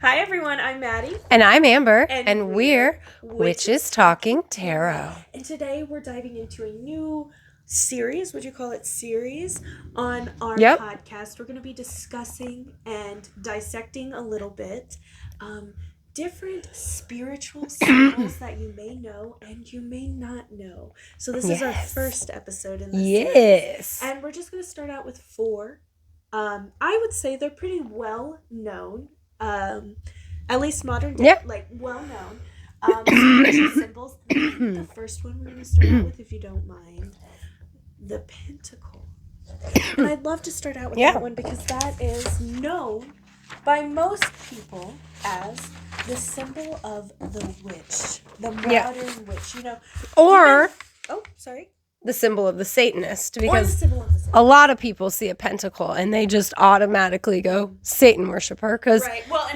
Hi everyone, I'm Maddie. And I'm Amber, And and we're Witches Talking Tarot. And today we're diving into a new series, would you call it series, on our podcast. We're going to be discussing and dissecting a little bit different spiritual symbols that you may know and you may not know. So this is our first episode in this series. And we're just going to start out with 4. I would say they're pretty well known. At least modern day, like well known. Symbols. The first one we're going to start out with, if you don't mind, the pentacle. And I'd love to start out with that one because that is known by most people as the symbol of the witch, the modern witch. You know, or the symbol of the Satanist, because a lot of people see a pentacle and they just automatically go Satan worshiper because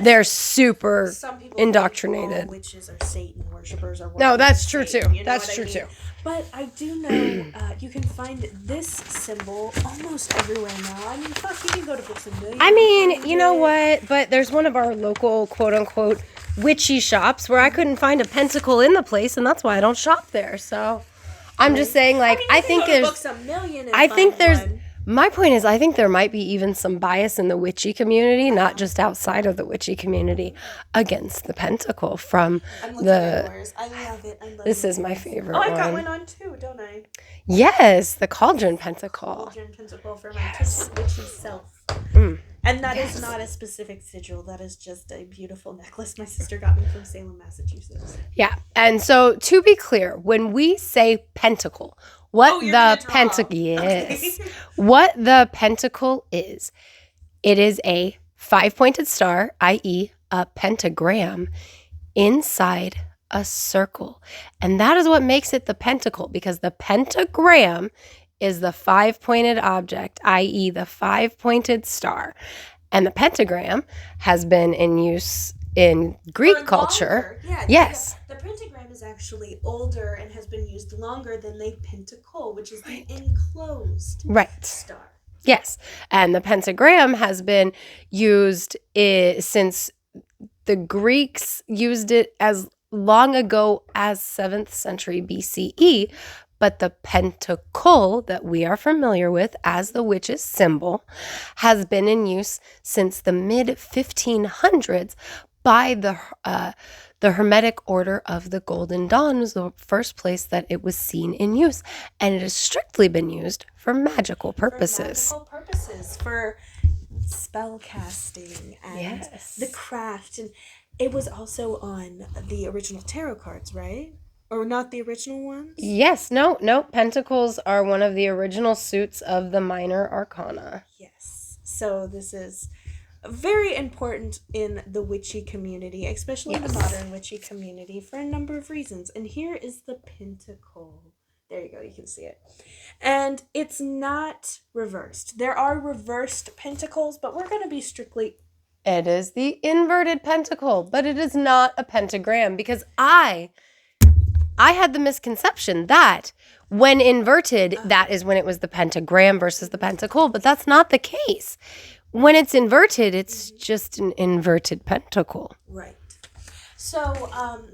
they're super indoctrinated. Think all witches are Satan worshippers. No, that's true too. That's true too. But I do know you can find this symbol almost everywhere now. I mean, fuck, you can go to Books a Million. I mean, you know what? But there's one of our local quote-unquote witchy shops where I couldn't find a pentacle in the place, and that's why I don't shop there. So I'm just saying, like, I think my point is, I think there might be even some bias in the witchy community, not just outside of the witchy community, against the pentacle from the. I love it. This is my favorite one. Oh, I got one on too, don't I? Yes, the cauldron pentacle. Cauldron pentacle for my witchy self. And that is not a specific sigil. That is just a beautiful necklace my sister got me from Salem, Massachusetts. Yeah, and so to be clear, when we say pentacle, what the pentacle is, it is a 5-pointed star, i.e. a pentagram, inside a circle. And that is what makes it the pentacle, because the pentagram is the 5-pointed object, i.e. the 5-pointed star. And the pentagram has been in use in Greek culture. Yes. The pentagram is actually older and has been used longer than the pentacle, which is the enclosed star. Yes. And the pentagram has been used since the Greeks used it as long ago as 7th century BCE. But the pentacle that we are familiar with as the witch's symbol has been in use since the mid-1500s by the Hermetic Order of the Golden Dawn. Was the first place that it was seen in use. And it has strictly been used for magical purposes. For spell casting and the craft. And it was also on the original tarot cards, right? Or not the original ones? Yes. No. Pentacles are one of the original suits of the minor arcana. Yes. So this is very important in the witchy community, especially in the modern witchy community, for a number of reasons. And here is the pentacle. There you go. You can see it. And it's not reversed. There are reversed pentacles, but we're going to be strictly... It is the inverted pentacle, but it is not a pentagram, because I had the misconception that when inverted, that is when it was the pentagram versus the pentacle, but that's not the case. When it's inverted, it's just an inverted pentacle. Right. So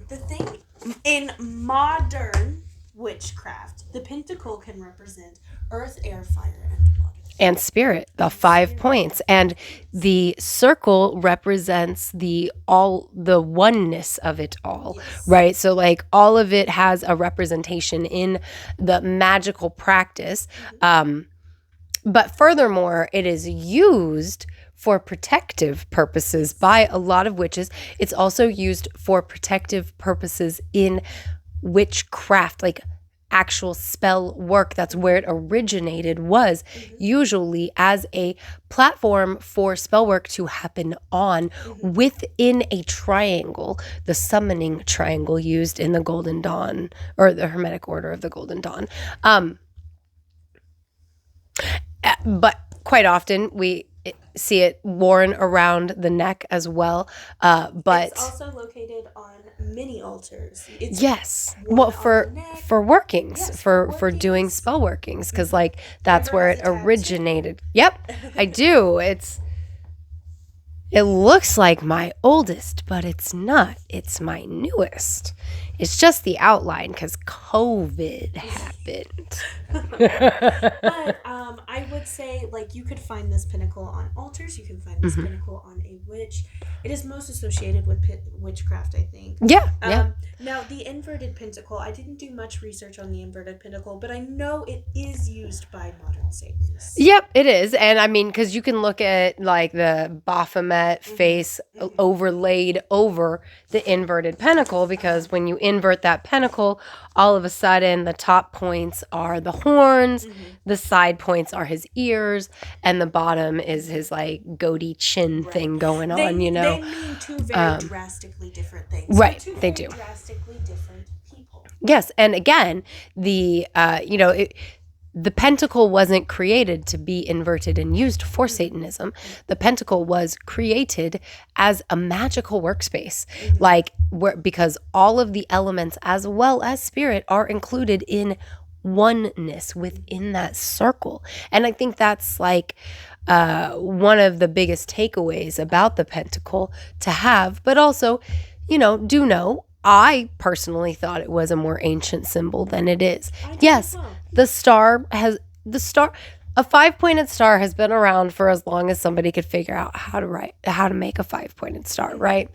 the thing in modern witchcraft, the pentacle can represent earth, air, fire, and water. And spirit, the 5 points. And the circle represents the oneness of it all, right? So like all of it has a representation in the magical practice. But furthermore, it is used for protective purposes by a lot of witches. It's also used for protective purposes in witchcraft, like actual spell work. That's where it originated, was usually as a platform for spell work to happen on within a triangle, the summoning triangle used in the Golden Dawn, or the Hermetic Order of the Golden Dawn. But quite often we see it worn around the neck as well. But it's also located on mini altars. Well, for workings, for doing spell workings, because like that's where it originated. Yep, I do. It's It looks like my oldest, but it's not. It's my newest. It's just the outline because COVID happened. But I would say, like, you could find this pinnacle on altars. You can find this pinnacle on a witch. It is most associated with witchcraft, I think. Yeah, yeah. Now, the inverted pentacle, I didn't do much research on the inverted pentacle, but I know it is used by modern Satanists. Yep, it is. And I mean, because you can look at like the Baphomet face overlaid over the inverted pentacle, because when you invert that pentacle, all of a sudden the top points are the horns, the side points are his ears, and the bottom is his like goatee chin thing going on, you know? They mean two very drastically different things. Right, Two they very do. drastically different people. Yes, and again, the the pentacle wasn't created to be inverted and used for Satanism. The pentacle was created as a magical workspace, because all of the elements as well as spirit are included in oneness within that circle. And I think that's like one of the biggest takeaways about the pentacle to have, but also, do know, I personally thought it was a more ancient symbol than it is. Yes, a 5-pointed star has been around for as long as somebody could figure out how to make a 5-pointed star, right?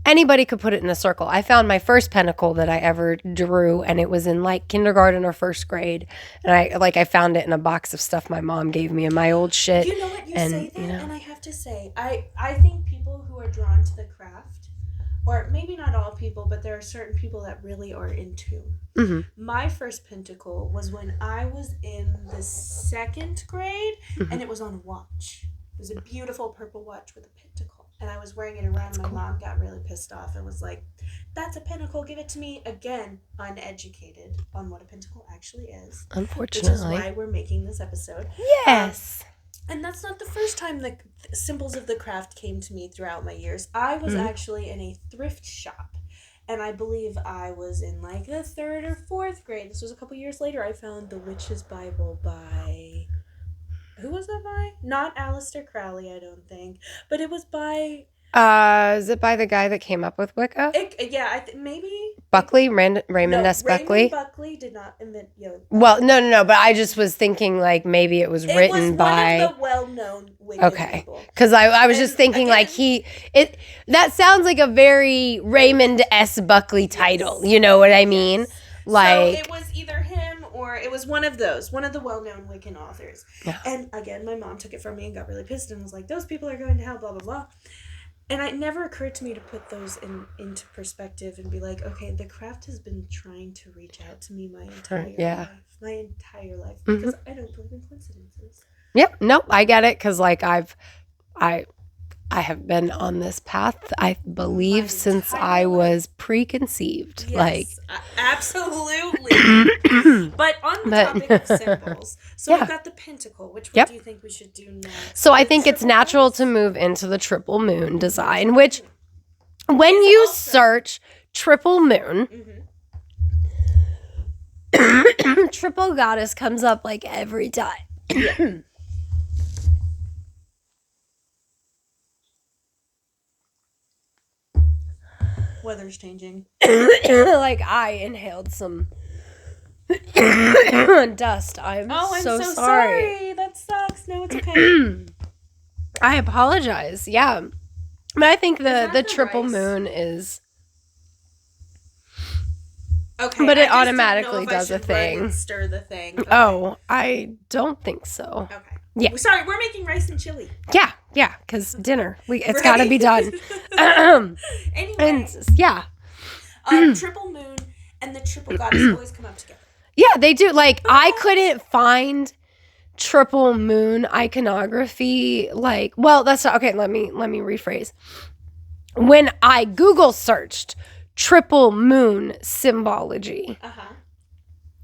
Anybody could put it in a circle. I found my first pentacle that I ever drew, and it was in like kindergarten or first grade. And I found it in a box of stuff my mom gave me in my old shit. You know what, say that, and I have to say, I think people who are drawn to the craft, or maybe not all people, but there are certain people that really are in tune. My first pentacle was when I was in the 2nd grade, and it was on a watch. It was a beautiful purple watch with a pentacle, and I was wearing it around. That's my cool. Mom got really pissed off and was like, "That's a pentacle, give it to me." Again, uneducated on what a pentacle actually is. Unfortunately. Which is why we're making this episode. Yes. And that's not the first time the symbols of the craft came to me throughout my years. I was actually in a thrift shop, and I believe I was in like the 3rd or 4th grade. This was a couple years later. I found The Witch's Bible by... Who was that by? Not Aleister Crowley, I don't think. But it was by... Is it by the guy that came up with Wicca? Maybe... Buckley? Raymond S. Buckley? Raymond Buckley did not invent yoga. Well, no, but I just was thinking like maybe it was written by... It was one of the well-known Wiccan people. Because I was just thinking again, like that sounds like a very Raymond S. Buckley title. You know what I mean? Yes. Like... So it was either him or it was one of the well-known Wiccan authors. Yeah. And again, my mom took it from me and got really pissed and was like, "Those people are going to hell, blah, blah, blah." And it never occurred to me to put those into perspective and be like, okay, the craft has been trying to reach out to me my entire life. Because I don't believe in coincidences. Yep. Nope. I get it. Because like I have been on this path, I believe, since I was preconceived. Yes, absolutely. But on the topic of symbols, we've got the pentacle. Which one do you think we should do next? So I think it's natural to move into the triple moon design, which when you search triple moon, triple goddess comes up like every time. Yeah. Weather's changing. Like I inhaled some dust. I'm so sorry. That sucks. No, it's okay. I apologize. Yeah. But I think the triple moon is... Okay. But it automatically does a thing. Stir the thing. Okay. Oh, I don't think so. Okay. Yeah. Sorry, we're making rice and chili. Yeah, because dinner. It's got to be done. Anyway. And yeah. Triple moon and the triple goddess always come up together. Yeah, they do. Like, I couldn't find triple moon iconography. Like, well, that's not, okay. Let me rephrase. When I Google searched triple moon symbology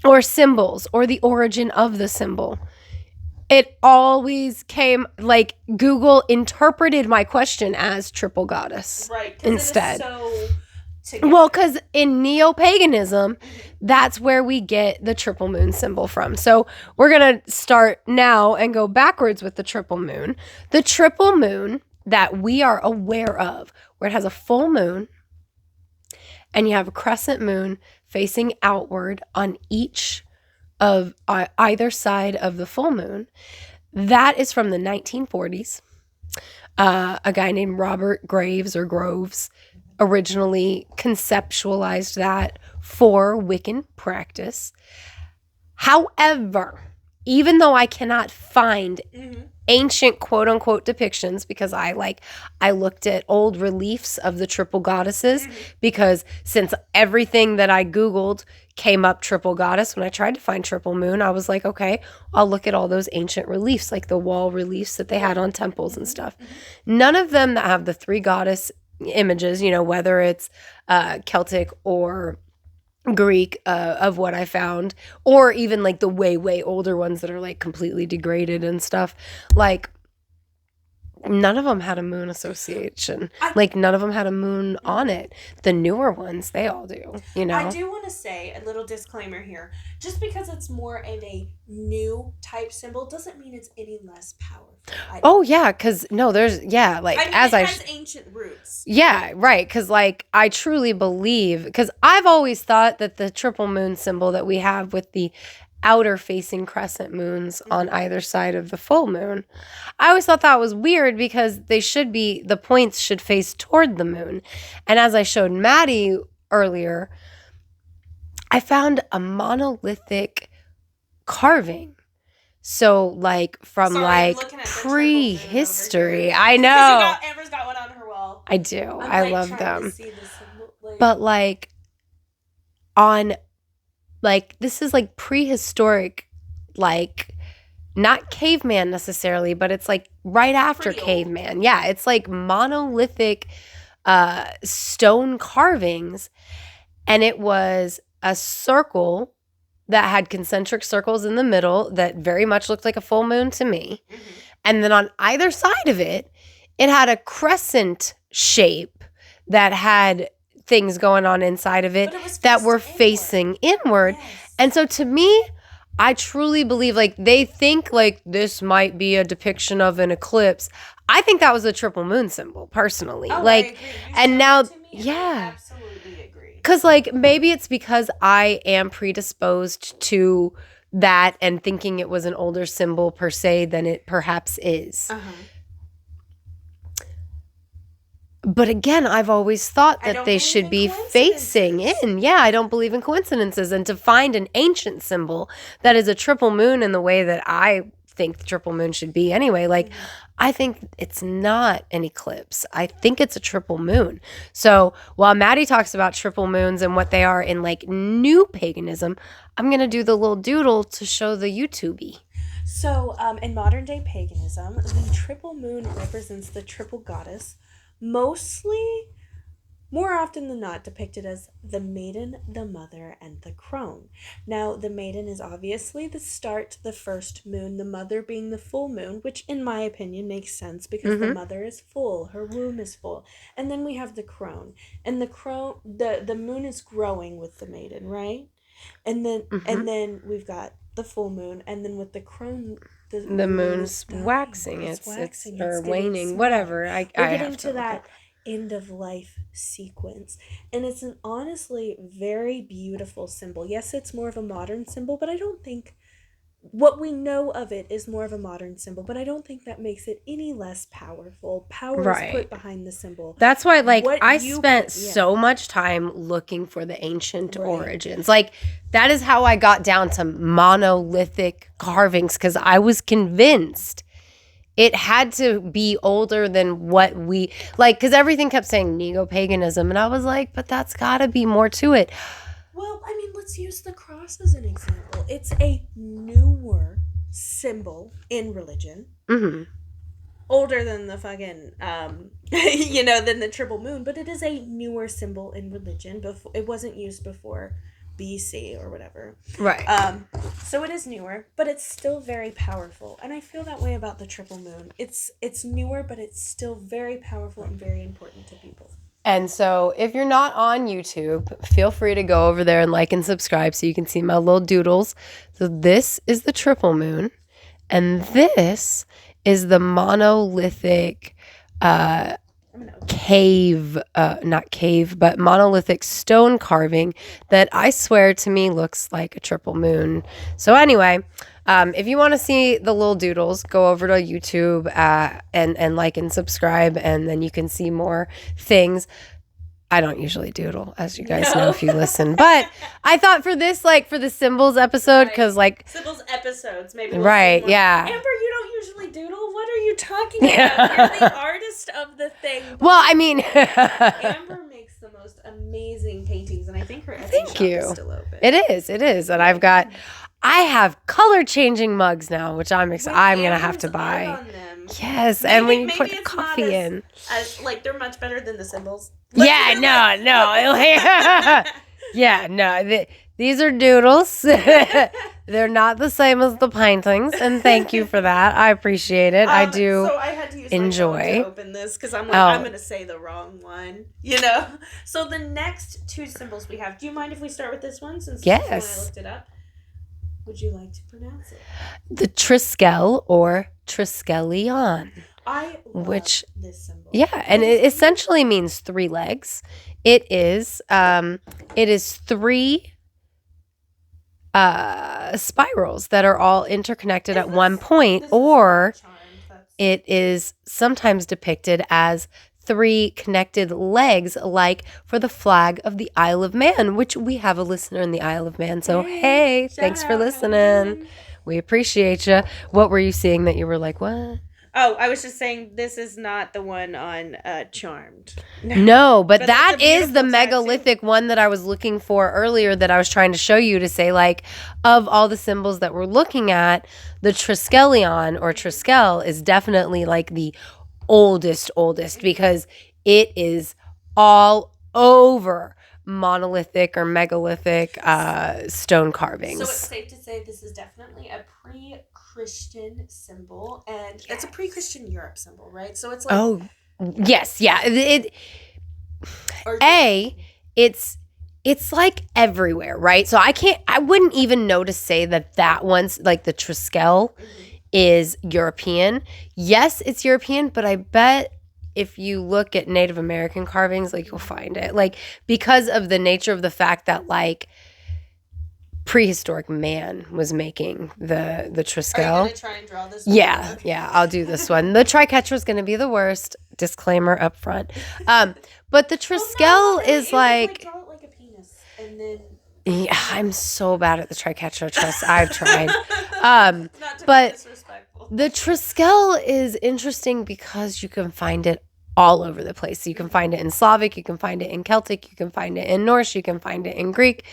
or symbols or the origin of the symbol, it always came like Google interpreted my question as triple goddess, right? Instead. It is so together. Well, because in neo-paganism, that's where we get the triple moon symbol from. So we're going to start now and go backwards with the triple moon. The triple moon that we are aware of, where it has a full moon and you have a crescent moon facing outward on each of either side of the full moon. That is from the 1940s. A guy named Robert Graves or Groves originally conceptualized that for Wiccan practice. However, even though I cannot find ancient quote unquote depictions, because I looked at old reliefs of the triple goddesses, because since everything that I Googled came up triple goddess, when I tried to find triple moon, I was like, okay, I'll look at all those ancient reliefs, like the wall reliefs that they had on temples and stuff. None of them that have the three goddess images, whether it's Celtic or Greek of what I found, or even like the way older ones that are like completely degraded and stuff, like none of them had a moon association. None of them had a moon on it. The newer ones, they all do, I do want to say a little disclaimer here. Just because it's more of a new type symbol doesn't mean it's any less powerful. Yeah, because there's, it has ancient roots. Yeah, right, because I truly believe, because I've always thought that the triple moon symbol that we have with the outer facing crescent moons on either side of the full moon, I always thought that was weird because the points should face toward the moon. And as I showed Maddie earlier, I found a monolithic carving. So from prehistory. I know. Amber's got one on her wall. I do. I love them. But on this is prehistoric, not caveman necessarily, but it's right after caveman. Yeah, it's monolithic stone carvings, and it was a circle that had concentric circles in the middle that very much looked like a full moon to me. And then on either side of it, it had a crescent shape that had things going on inside of it that were facing inward. Yes. And so to me, I truly believe they think this might be a depiction of an eclipse. I think that was a triple moon symbol personally. I agree. And now, I absolutely agree. Because maybe it's because I am predisposed to that and thinking it was an older symbol per se than it perhaps is. But again, I've always thought that they should be facing in. Yeah, I don't believe in coincidences. And to find an ancient symbol that is a triple moon in the way that I think the triple moon should be anyway, I think it's not an eclipse. I think it's a triple moon. So while Maddie talks about triple moons and what they are in new paganism, I'm going to do the little doodle to show the YouTubey. So in modern day paganism, the triple moon represents the triple goddess, more often than not, depicted as the maiden, the mother, and the crone. Now, the maiden is obviously the start, the first moon, the mother being the full moon, which in my opinion makes sense because the mother is full, her womb is full. And then we have the crone. And the crone, the moon is growing with the maiden, right? And then we've got the full moon, and then with the crone, the moon's waxing. It's or waning, whatever. We're getting to that end of life sequence, and it's an honestly very beautiful symbol. Yes, it's more of a modern symbol, but I don't think what we know of it is more of a modern symbol, but I don't think that makes it any less powerful. Power is put behind the symbol. That's why I spent so much time looking for the ancient origins. That is how I got down to monolithic carvings, because I was convinced it had to be older than what we because everything kept saying neo-paganism, and I was like, but that's gotta be more to it. Well, I mean, let's use the cross as an example. It's a newer symbol in religion. Older than the fucking, than the triple moon, but it is a newer symbol in religion. It wasn't used before BC or whatever. Right. So it is newer, but it's still very powerful. And I feel that way about the triple moon. It's newer, but it's still very powerful and very important to people. And so if you're not on YouTube, feel free to go over there and like and subscribe so you can see my little doodles. So this is the triple moon, and this is the monolithic but monolithic stone carving that I swear to me looks like a triple moon. So anyway, if you want to see the little doodles, go over to YouTube and like and subscribe, and then you can see more things. I don't usually doodle, as you guys know if you listen. But I thought for this, like for the symbols episode, because like symbols episodes, maybe. We'll right, yeah. Amber, you don't usually doodle. What are you talking about? You're the artist of the thing. Well, I mean, Amber makes the most amazing paintings, and I think her Etsy shop is still open. It is, and I have color changing mugs now, which I'm excited. I'm gonna have to buy. Yes, maybe, and when you put coffee in, like they're much better than the symbols. Yeah, no. Yeah, no. These are doodles. They're not the same as the paintings, and thank you for that. I appreciate it. I do. So I had to use enjoy. my phone to open this because I'm like, I'm going to say the wrong one. You know. So the next two symbols we have. Do you mind if we start with this one? Since this is when I looked it up. Would you like to pronounce it? The triskele or triskelion. I love this symbol. Yeah, and it essentially means 3 legs. It is 3 spirals that are all interconnected at one point, or it is sometimes depicted as 3 connected legs, like for the flag of the Isle of Man, which we have a listener in the Isle of Man. So, hey thanks for listening. We appreciate you. What were you seeing that you were like, what? Oh, I was just saying this is not the one on Charmed. No, but that is the megalithic one that I was looking for earlier, that I was trying to show you, to say, like, of all the symbols that we're looking at, the triskelion or triskele is definitely like the oldest, because it is all over monolithic or megalithic stone carvings. So it's safe to say this is definitely a pre-Christian symbol, and it's a pre-Christian Europe symbol, right? So it's like yes, yeah. It's like everywhere, right? So I wouldn't even know to say that one's like the triskele is European. Yes, it's European, but I bet if you look at Native American carvings, like, you'll find it. Like, because of the nature of the fact that, like, prehistoric man was making the triskele. Are you going to try and draw this one? Yeah, yeah, I'll do this one. The triquetra is going to be the worst. Disclaimer up front. But the triskele is like draw it like a penis, and then... Yeah, I'm so bad at the triquetra. Trust, I've tried. But the triskele is interesting because you can find it all over the place. You can find it in Slavic, you can find it in Celtic, you can find it in Norse, you can find it in Greek.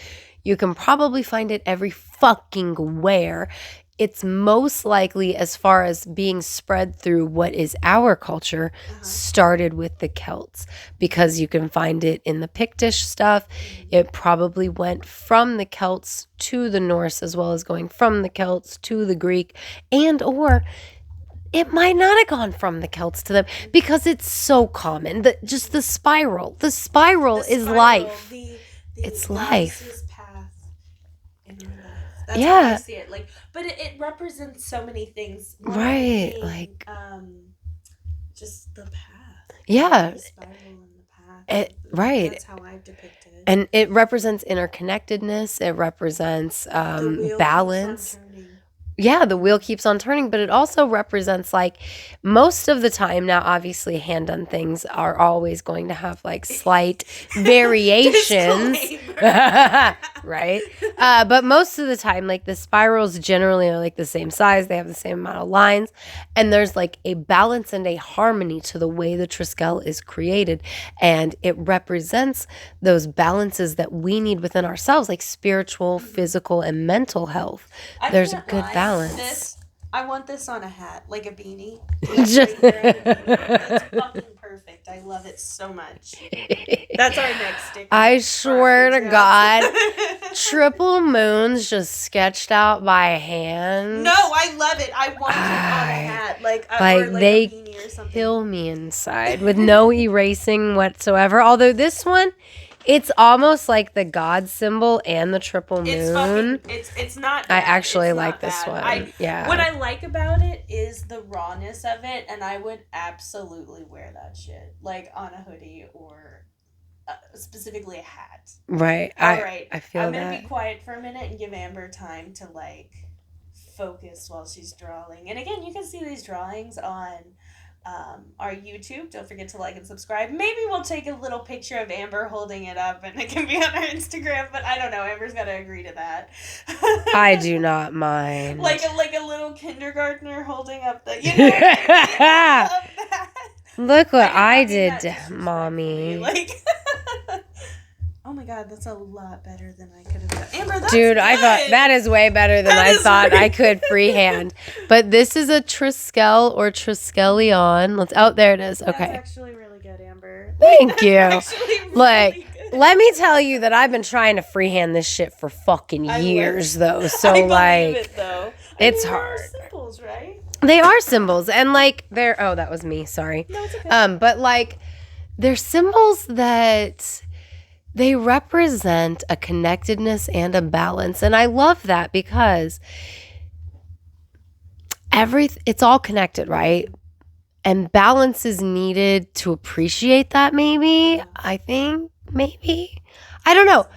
You can probably find it every fucking where. It's most likely, as far as being spread through what is our culture, started with the Celts, because you can find it in the Pictish stuff. It probably went from the Celts to the Norse, as well as going from the Celts to the Greek, and or it might not have gone from the Celts to them, because it's so common. Just the spiral. The spiral is life. It's life. That's how I see it. Like, but it represents so many things. Right. Being, like just the path. Yeah. The spiral and the path. Right. That's how I depict it. And it represents interconnectedness. It represents balance. Yeah, the wheel keeps on turning, but it also represents, like, most of the time now, obviously hand-done things are always going to have, like, slight variations. Right? But most of the time, like, the spirals generally are, like, the same size. They have the same amount of lines. And there's, like, a balance and a harmony to the way the triskele is created. And it represents those balances that we need within ourselves, like spiritual, physical, and mental health. There's a good balance. I want this on a hat, like a beanie. That's fucking perfect. I love it so much. That's our next sticker. I swear to God, triple moons just sketched out by hand. No, I love it. I want it on a hat, like they a beanie or something. Kill me inside with no erasing whatsoever. Although this one It's almost like the God symbol and the triple moon. It's not I bad. actually It's like not this bad. one. Yeah. What I like about it is the rawness of it, and I would absolutely wear that shit, like on a hoodie or specifically a hat. Right. All right. I feel I'm gonna that. be quiet for a minute and give Amber time to like focus while she's drawing. And again, you can see these drawings on our YouTube. Don't forget to like and subscribe. Maybe we'll take a little picture of Amber holding it up and it can be on our Instagram, but I don't know. Amber's got to agree to that. I do not mind. Like a little kindergartner holding up the, you know what I mean? Of that. Look what I did, did, mommy. Like, oh my god, that's a lot better than I could have done. Amber, that's Dude, good. I thought that is way better than I thought I could freehand. But this is a triskele or triskelion. There it is. Okay. That's actually really good, Amber. Thank you. Really like, good. let me tell you that I've been trying to freehand this shit for fucking years, though. So, it, though. It's hard. Symbols, right? They are symbols, and like they're. Oh, that was me. Sorry. No, it's okay. But like, they're symbols that they represent a connectedness and a balance, and I love that because it's all connected, right? And balance is needed to appreciate that. Maybe I think maybe I don't know.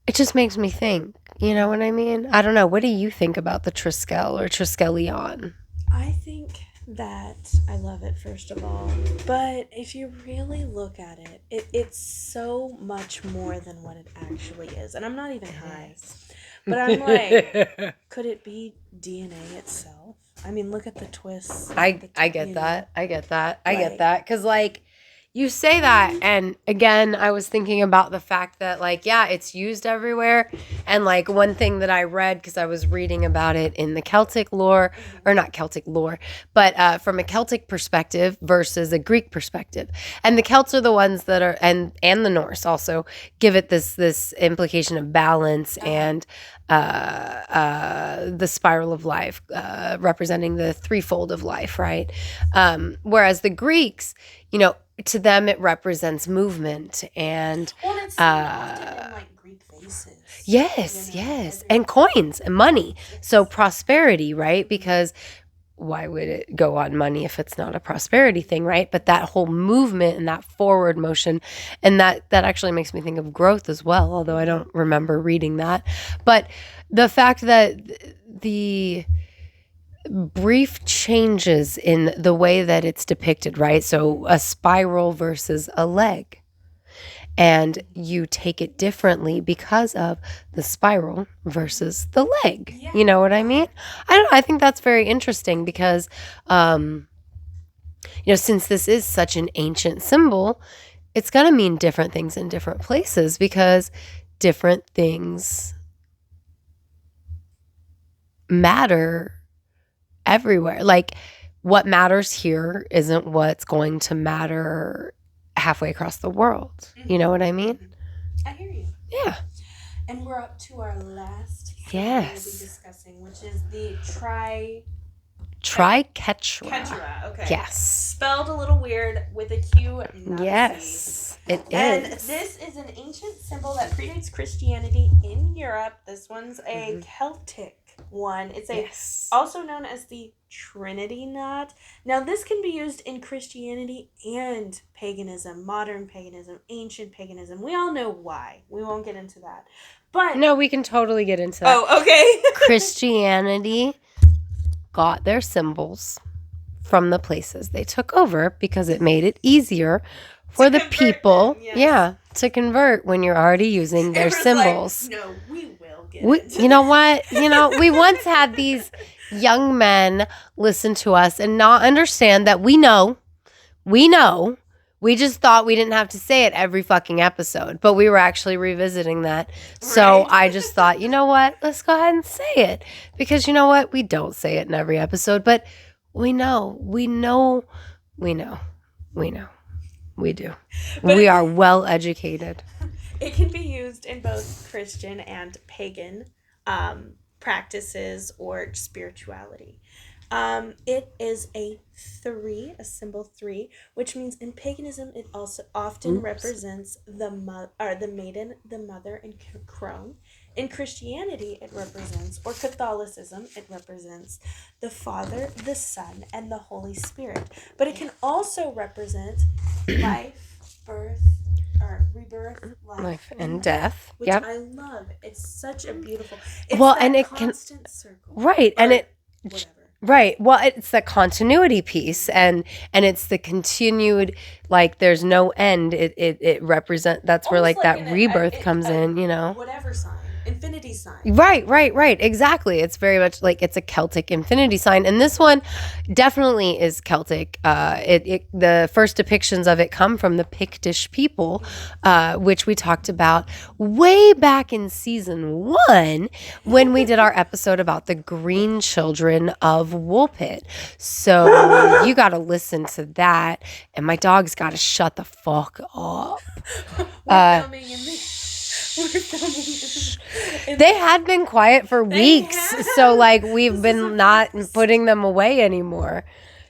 It just makes me think. You know what I mean? I don't know. What do you think about the triskele or triskelion? I think that I love it, first of all. But if you really look at it, it's so much more than what it actually is. And I'm not even high. But I'm like, could it be DNA itself? I mean, look at the twists. I get that. I get that. Because, like, you say that, and again, I was thinking about the fact that, like, yeah, it's used everywhere. And, like, one thing that I read, because I was reading about it in the Celtic lore, or not Celtic lore, but from a Celtic perspective versus a Greek perspective. And the Celts are the ones that are, and the Norse also, give it this implication of balance and the spiral of life, representing the threefold of life, right? Whereas the Greeks, you know, to them it represents movement and it's often in like Greek vases. Yes, and coins and money. So prosperity, right? Because why would it go on money if it's not a prosperity thing, right? But that whole movement and that forward motion, and that actually makes me think of growth as well, although I don't remember reading that. But the fact that the brief changes in the way that it's depicted, right? So a spiral versus a leg. And you take it differently because of the spiral versus the leg. Yeah. You know what I mean? I think that's very interesting because, you know, since this is such an ancient symbol, it's going to mean different things in different places because different things matter everywhere. Like, what matters here isn't what's going to matter halfway across the world. You know what I mean? I hear you. Yeah. And we're up to our last thing we'll be discussing, which is the triquetra. Okay. Yes. Spelled a little weird with a Q, not yes, a C. It and is. This is an ancient symbol that predates Christianity in Europe. This one's a Celtic one. It's also known as the Trinity knot. Now, this can be used in Christianity and paganism, modern paganism, ancient paganism. We all know why. We won't get into that. But no, we can totally get into that. Oh, okay. Christianity got their symbols from the places they took over because it made it easier for the people, to convert when you're already using their symbols. Like, no, we will get into you know what? You know, we once had these young men listen to us and not understand that we know. We just thought we didn't have to say it every fucking episode, but we were actually revisiting that. So I just thought, you know what? Let's go ahead and say it. Because you know what? We don't say it in every episode, but we know. We do. But we are well educated. It can be used in both Christian and pagan practices or spirituality. It is a 3, a symbol 3, which means in paganism it also often Oops. represents the maiden, the mother, and crone. In Christianity, it represents, or Catholicism, it represents the Father, the Son, and the Holy Spirit. But it can also represent life, birth, or rebirth, life, Life and and death, death. which Yep. I love. It's such a beautiful. It's Well, and that it can, constant circle, right. And or it, whatever. right. Well, it's the continuity piece, and it's the continued, like there's no end. It represent, that's where Almost like like that rebirth comes in, you know. whatever sign, infinity sign. Right. Exactly. It's very much like it's a Celtic infinity sign, and this one definitely is Celtic. The first depictions of it come from the Pictish people, which we talked about way back in season 1 when we did our episode about the green children of Woolpit. So you got to listen to that, and my dog's got to shut the fuck up. We're filming in the. We're filming in They had been quiet for They weeks, have. so like we've This is been a not first. putting them away anymore.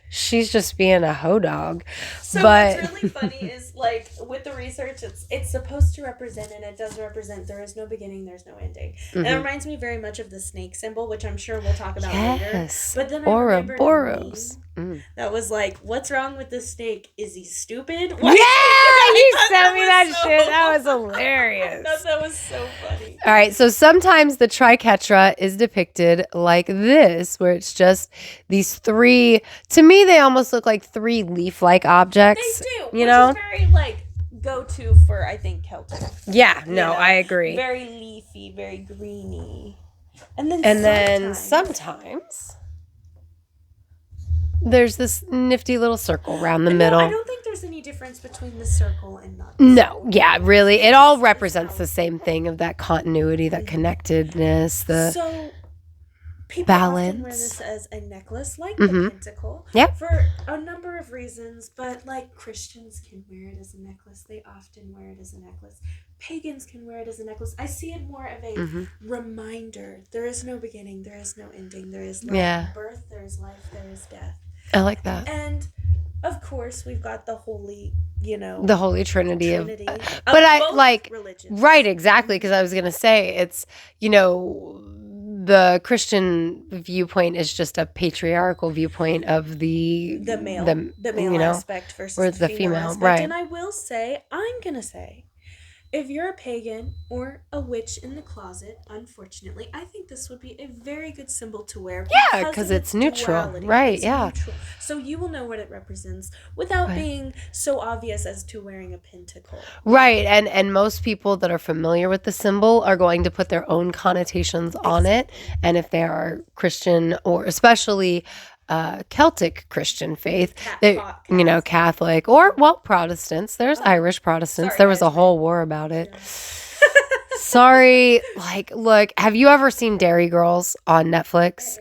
She's just being a hoe dog. So But what's really funny is like with the research, it's supposed to represent, and it does represent. There is no beginning, there's no ending, and it reminds me very much of the snake symbol, which I'm sure we'll talk about later. yes, But then I remembered a Ouroboros. meme that was like, "What's wrong with the snake? Is he stupid?" Yeah, I you thought sent me was that so- shit. That was I hilarious. thought that was so funny. All right, so sometimes the triquetra is depicted like this, where it's just these 3. To me, they almost look like 3 leaf-like objects. They do, you which know? is very like go-to for I think Celtic. Yeah, You no, know, I agree. Very leafy, very greeny, and then sometimes there's this nifty little circle around the No, middle. I don't think there's any difference between the circle and not. No, yeah, really. It all represents the same thing of that continuity, that connectedness, the So people balance. often wear this as a necklace, like the pentacle. Yep. For a number of reasons, but like Christians can wear it as a necklace. They often wear it as a necklace. Pagans can wear it as a necklace. I see it more of a reminder. There is no beginning. There is no ending. There is birth. There is life. There is death. I like that. And of course, we've got the holy, the Holy Trinity of but I like religions. Right, exactly, because I was going to say it's, the Christian viewpoint is just a patriarchal viewpoint of the male aspect versus or the the female female, aspect. right. And I will say, I'm going to say, if you're a pagan or a witch in the closet, unfortunately, I think this would be a very good symbol to wear. Yeah, because it's neutral. Duality. Right, It's yeah. neutral. So you will know what it represents without being so obvious as to wearing a pentacle. Right, and most people that are familiar with the symbol are going to put their own connotations on it, and if they are Christian or especially Celtic Christian faith, Catholic or Protestants. There's Irish Protestants. Sorry, there was a whole war about it. Sorry, look, have you ever seen Dairy Girls on Netflix?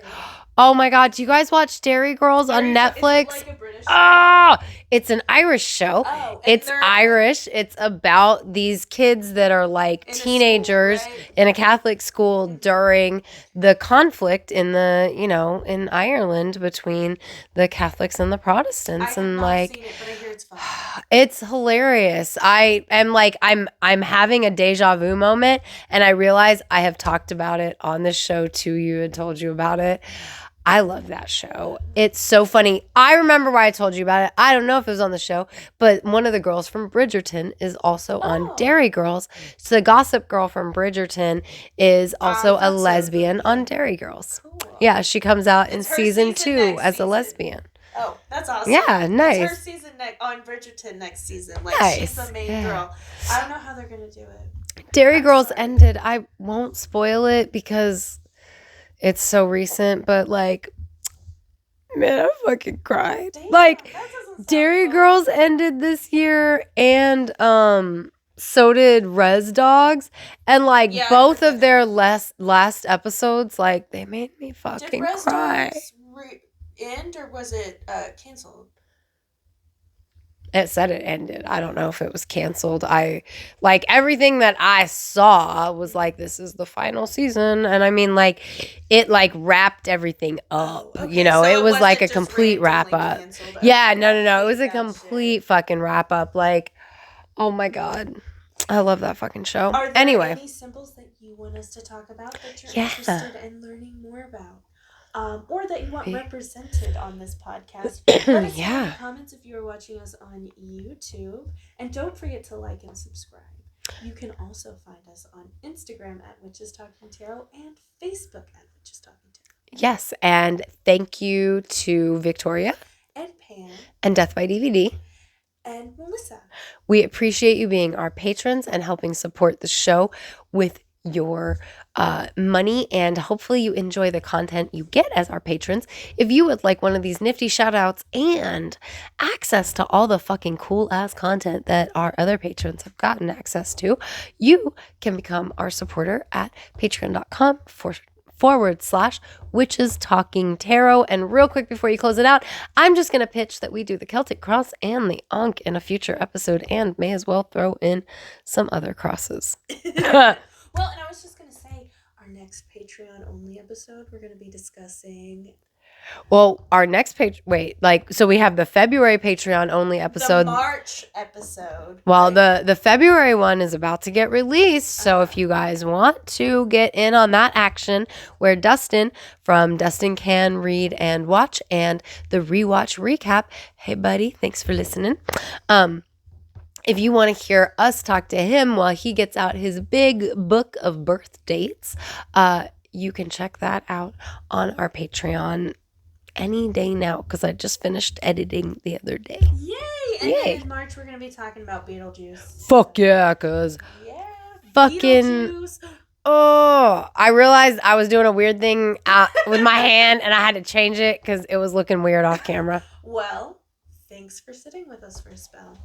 Oh my God, do you guys watch Dairy Girls on Netflix? Is it like a British Oh, it's an Irish show. Oh, It's Irish. It's about these kids that are like teenagers in a Catholic school during the conflict in in Ireland between the Catholics and the Protestants. I have and not seen it, but I hear it's fun. It's hilarious. I am I'm having a deja vu moment, and I realize I have talked about it on this show to you and told you about it. I love that show. It's so funny. I remember why I told you about it. I don't know if it was on the show, but one of the girls from Bridgerton is also on Dairy Girls. So the gossip girl from Bridgerton is also a lesbian on Dairy Girls. Cool. Yeah, she comes out in season 2 as a lesbian. Oh, that's awesome. Yeah, nice. It's her season on Bridgerton next season. She's the main girl. I don't know how they're going to do it. Dairy Girls ended. I won't spoil it because it's so recent, but man, I fucking cried. Damn, Dairy Girls ended this year, and so did Res Dogs, and both of their last episodes, they made me fucking cry. Did Res Dogs end or was it canceled? It said it ended. I don't know if it was canceled. Like everything that I saw was like, this is the final season. And I mean, like, it like wrapped everything up. Okay, You know, so it was like a wasn't just complete wrap randomly up. canceled. Yeah, no. Okay, It was a gotcha. complete fucking wrap up. Like, oh my God. I love that fucking show. Are there Anyway. any symbols that you want us to talk about that you're Yeah. interested in learning more about? Or that you want represented on this podcast? Let us know in the comments if you are watching us on YouTube. And don't forget to like and subscribe. You can also find us on Instagram at Witches Talking Tarot and Facebook at Witches Talking Tarot. Yes, and thank you to Victoria and Pam and Death by DVD and Melissa. We appreciate you being our patrons and helping support the show with your money, and hopefully you enjoy the content you get as our patrons. If you would like one of these nifty shout outs and access to all the fucking cool ass content that our other patrons have gotten access to, you can become our supporter at patreon.com/Witches Talking Tarot. And real quick before you close it out, I'm just going to pitch that we do the Celtic Cross and the Ankh in a future episode, and may as well throw in some other crosses. Well, and I was just going to say, our next Patreon only episode, we're going to be discussing... Well, our next page, so we have the February Patreon only episode. The March episode. Well, right? the February one is about to get released. So if you guys want to get in on that action, where Dustin from Dustin Can Read and Watch and the Rewatch Recap, hey buddy, thanks for listening. If you want to hear us talk to him while he gets out his big book of birth dates, you can check that out on our Patreon any day now, because I just finished editing the other day. Yay! And then in March, we're going to be talking about Beetlejuice. Fuck yeah, because fucking... Beetlejuice. Oh, I realized I was doing a weird thing with my hand, and I had to change it because it was looking weird off camera. Well, thanks for sitting with us for a spell.